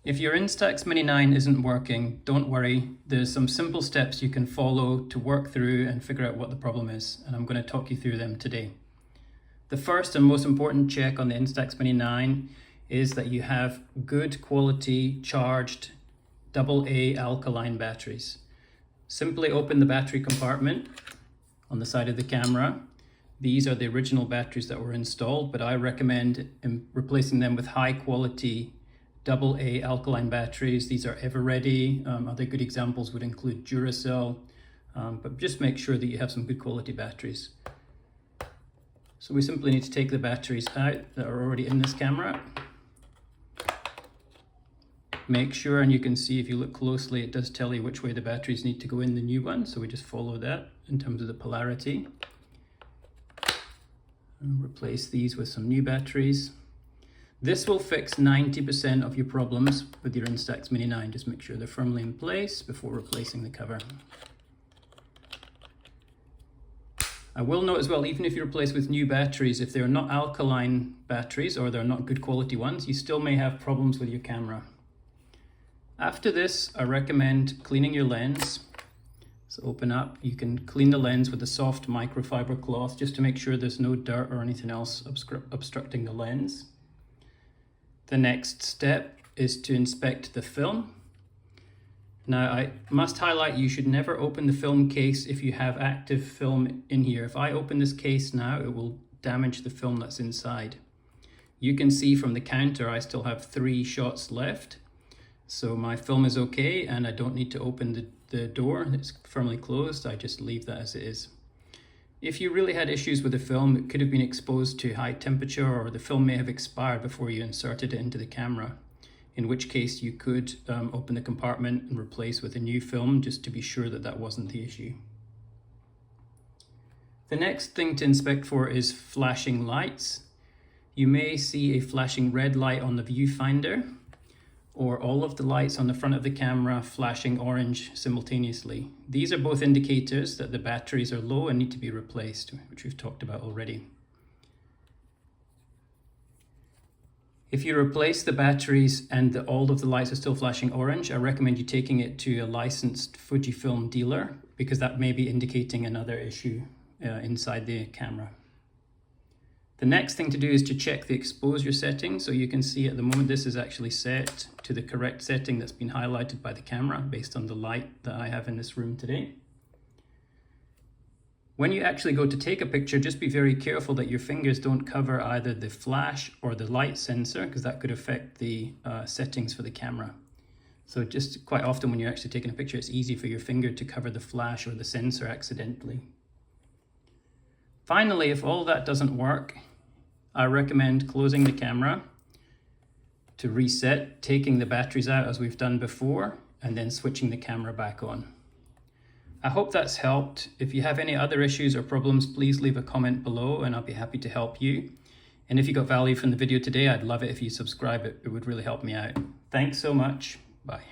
If your Instax Mini 9 isn't working, don't worry. There's some simple steps you can follow to work through and figure out what the problem is, and I'm going to talk you through them today. The first and most important check on the Instax Mini 9 is that you have good quality charged AA alkaline batteries. Simply open the battery compartment on the side of the camera. These are the original batteries that were installed, but I recommend replacing them with high quality AA alkaline batteries. These are Everready. Other good examples would include Duracell, but just make sure that you have some good quality batteries. So we simply need to take the batteries out that are already in this camera. Make sure, and you can see if you look closely, it does tell you which way the batteries need to go in the new one, so we just follow that in terms of the polarity. And replace these with some new batteries. This will fix 90% of your problems with your Instax Mini 9. Just make sure they're firmly in place before replacing the cover. I will note as well, even if you replace with new batteries, if they're not alkaline batteries or they're not good quality ones, you still may have problems with your camera. After this, I recommend cleaning your lens. So open up, you can clean the lens with a soft microfiber cloth just to make sure there's no dirt or anything else obstructing the lens. The next step is to inspect the film. Now, I must highlight you should never open the film case if you have active film in here. If I open this case now, it will damage the film that's inside. You can see from the counter I still have 3 shots left. So my film is okay and I don't need to open the door. It's firmly closed. I just leave that as it is. If you really had issues with the film, it could have been exposed to high temperature or the film may have expired before you inserted it into the camera, in which case you could open the compartment and replace with a new film just to be sure that that wasn't the issue. The next thing to inspect for is flashing lights. You may see a flashing red light on the viewfinder, or all of the lights on the front of the camera flashing orange simultaneously. These are both indicators that the batteries are low and need to be replaced, which we've talked about already. If you replace the batteries and all of the lights are still flashing orange, I recommend you taking it to a licensed Fujifilm dealer because that may be indicating another issue inside the camera. The next thing to do is to check the exposure setting. So you can see at the moment this is actually set to the correct setting that's been highlighted by the camera based on the light that I have in this room today. When you actually go to take a picture, just be very careful that your fingers don't cover either the flash or the light sensor because that could affect the settings for the camera. So just quite often when you're actually taking a picture, it's easy for your finger to cover the flash or the sensor accidentally. Finally, if all that doesn't work, I recommend closing the camera to reset, taking the batteries out as we've done before, and then switching the camera back on. I hope that's helped. If you have any other issues or problems, please leave a comment below and I'll be happy to help you. And if you got value from the video today, I'd love it if you subscribe. It would really help me out. Thanks so much. Bye.